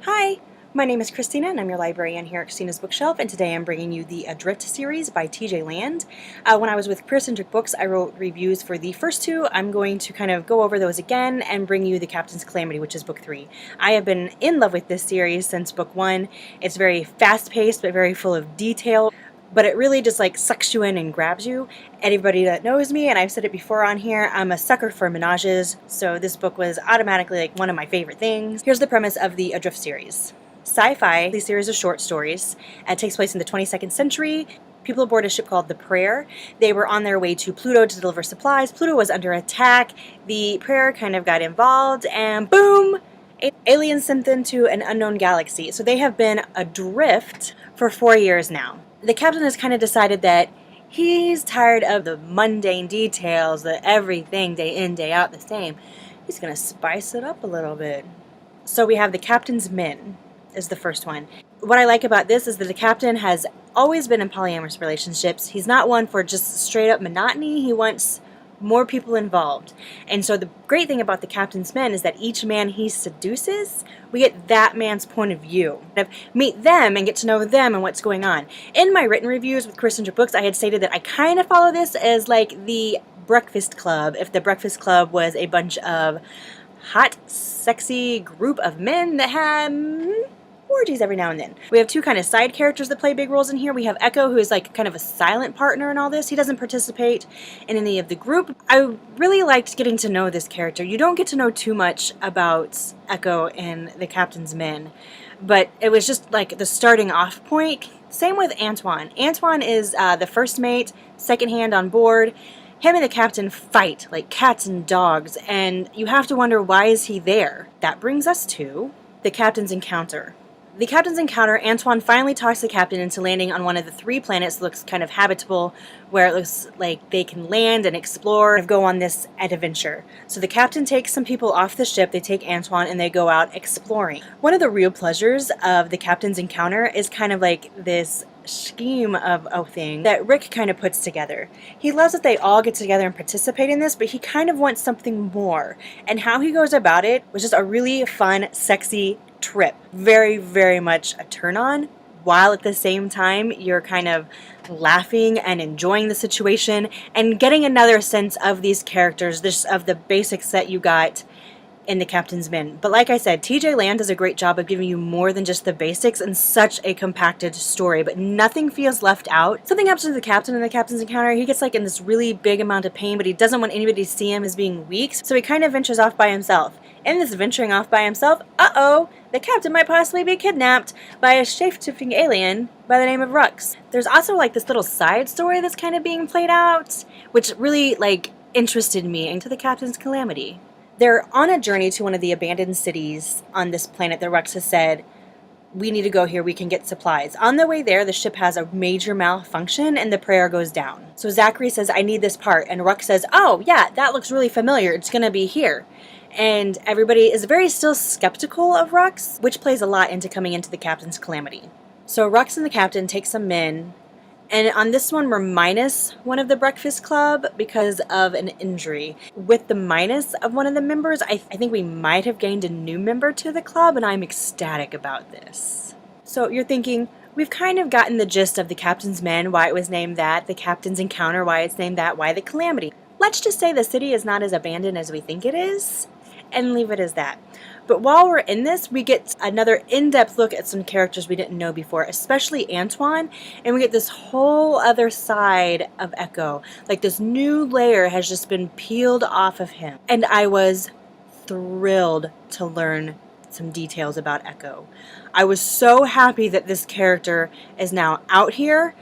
Hi, my name is Christina and I'm your librarian here at Christina's Bookshelf, and today I'm bringing you the Adrift series by TJ Land. When I was with Pearson-Drick Books, I wrote reviews for the first two. I'm going to kind of go over those again and bring you the Captain's Calamity, which is book 3. I have been in love with this series since book 1. It's very fast-paced but very full of detail. But it really just like sucks you in and grabs you. Anybody that knows me, and I've said it before on here, I'm a sucker for menages, so this book was automatically like one of my favorite things. Here's the premise of the Adrift series. Sci-fi, the series of short stories. It takes place in the 22nd century. People aboard a ship called the Prayer. They were on their way to Pluto to deliver supplies. Pluto was under attack. The Prayer kind of got involved, and boom! Aliens sent them to an unknown galaxy. So they have been adrift for 4 years now. The captain has kind of decided that he's tired of the mundane details, the everything day in, day out the same. He's going to spice it up a little bit. So we have the captain's men is the first one. What I like about this is that the captain has always been in polyamorous relationships. He's not one for just straight up monotony. He wants more people involved. And so the great thing about the captain's men is that each man he seduces, we get that man's point of view. Meet them and get to know them and what's going on. In my written reviews with Pearson-Drick Books, I had stated that I kind of follow this as like the Breakfast Club, if the Breakfast Club was a bunch of hot, sexy group of men that had orgies every now and then. We have two kind of side characters that play big roles in here. We have Echo, who is like kind of a silent partner in all this. He doesn't participate in any of the group. I really liked getting to know this character. You don't get to know too much about Echo and the captain's men, but it was just like the starting off point. Same with Antoine. Antoine is the first mate, second hand on board. Him and the captain fight like cats and dogs, and you have to wonder, why is he there? That brings us to the captain's encounter. The captain's encounter, Antoine finally talks the captain into landing on one of the 3 planets that looks kind of habitable, where it looks like they can land and explore and go on this adventure. So the captain takes some people off the ship, they take Antoine, and they go out exploring. One of the real pleasures of the captain's encounter is kind of like this scheme of a thing that Rick kind of puts together. He loves that they all get together and participate in this, but he kind of wants something more. And how he goes about it was just a really fun, sexy trip. Very, very much a turn on, while at the same time you're kind of laughing and enjoying the situation and getting another sense of these characters, this of the basics that you got in the Captain's Men. But like I said, TJ Land does a great job of giving you more than just the basics in such a compacted story, but nothing feels left out. Something happens to the captain in the captain's encounter. He gets like in this really big amount of pain, but he doesn't want anybody to see him as being weak, so he kind of ventures off by himself. In this venturing off by himself, the captain might possibly be kidnapped by a shape-shifting alien by the name of Rux. There's also like this little side story that's kind of being played out, which really like interested me into the Captain's Calamity. They're on a journey to one of the abandoned cities on this planet that Rux has said, we need to go here, we can get supplies. On the way there, the ship has a major malfunction and the Prayer goes down. So Zachary says, I need this part. And Rux says, oh yeah, that looks really familiar, it's gonna be here. And everybody is very still skeptical of Rux, which plays a lot into coming into the Captain's Calamity. So Rux and the captain take some men, and on this one we're minus one of the Breakfast Club because of an injury. With the minus of one of the members, I think we might have gained a new member to the club, and I'm ecstatic about this. So you're thinking, we've kind of gotten the gist of the Captain's Men, why it was named that, the Captain's Encounter, why it's named that, why the Calamity. Let's just say the city is not as abandoned as we think it is, and leave it as that. But while we're in this, we get another in-depth look at some characters we didn't know before, especially Antoine, and we get this whole other side of Echo. Like this new layer has just been peeled off of him. And I was thrilled to learn some details about Echo. I was so happy that this character is now out here,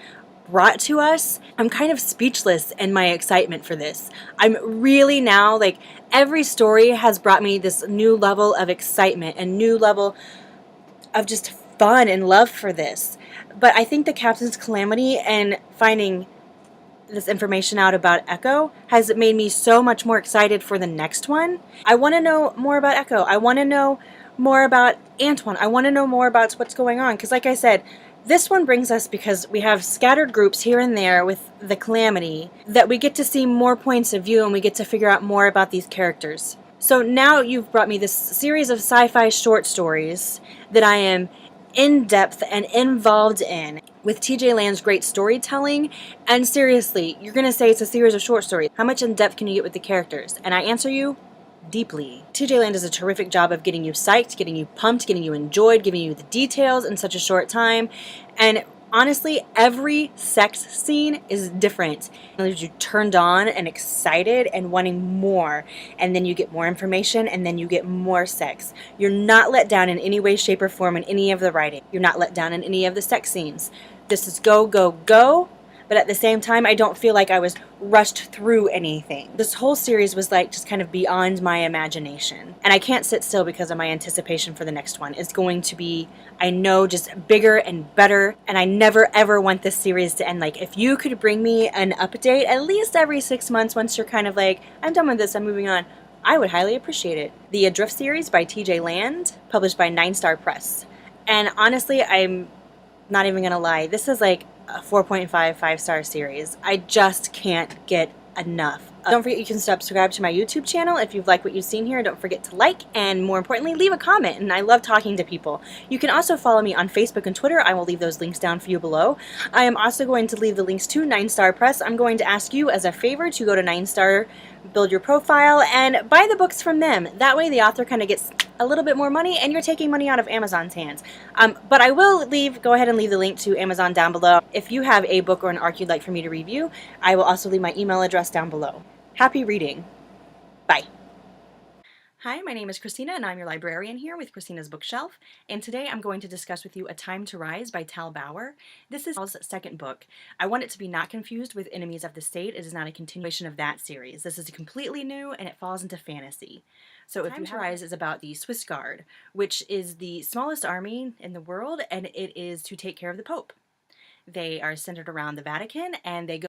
brought to us. I'm kind of speechless in my excitement for this. I'm really now, like, every story has brought me this new level of excitement and new level of just fun and love for this. But I think the Captain's Calamity and finding this information out about Echo has made me so much more excited for the next one. I want to know more about Echo. I want to know more about Antoine. I want to know more about what's going on, because like I said, this one brings us, because we have scattered groups here and there with the Calamity, that we get to see more points of view and we get to figure out more about these characters. So now you've brought me this series of sci-fi short stories that I am in depth and involved in with TJ Land's great storytelling. And seriously, you're going to say it's a series of short stories. How much in depth can you get with the characters? And I answer you, deeply. TJ Land does a terrific job of getting you psyched, getting you pumped, getting you enjoyed, giving you the details in such a short time. And honestly, every sex scene is different. It leaves you turned on and excited and wanting more. And then you get more information and then you get more sex. You're not let down in any way, shape, or form in any of the writing. You're not let down in any of the sex scenes. This is go, go, go. But at the same time, I don't feel like I was rushed through anything. This whole series was like just kind of beyond my imagination. And I can't sit still because of my anticipation for the next one. It's going to be, I know, just bigger and better. And I never ever want this series to end. Like, if you could bring me an update at least every 6 months once you're kind of like, I'm done with this, I'm moving on, I would highly appreciate it. The Adrift series by TJ Land, published by 9 Star Press. And honestly, I'm not even gonna lie, this is like a 4.5 5-star series. I just can't get enough. Don't forget you can subscribe to my YouTube channel if you've liked what you've seen here. Don't forget to like, and more importantly, leave a comment. And I love talking to people. You can also follow me on Facebook and Twitter. I will leave those links down for you below. I am also going to leave the links to 9 Star Press. I'm going to ask you as a favor to go to 9 Star, build your profile, and buy the books from them. That way the author kind of gets a little bit more money, and you're taking money out of Amazon's hands. But I will go ahead and leave the link to Amazon down below. If you have a book or an arc you'd like for me to review, I will also leave my email address down below. Happy reading. Bye. Hi, my name is Christina, and I'm your librarian here with Christina's Bookshelf. And today I'm going to discuss with you A Time to Rise by Tal Bauer. This is Tal's second book. I want it to be not confused with Enemies of the State. It is not a continuation of that series. This is completely new, and it falls into fantasy. So A Time to Rise is about the Swiss Guard, which is the smallest army in the world, and it is to take care of the Pope. They are centered around the Vatican, and they go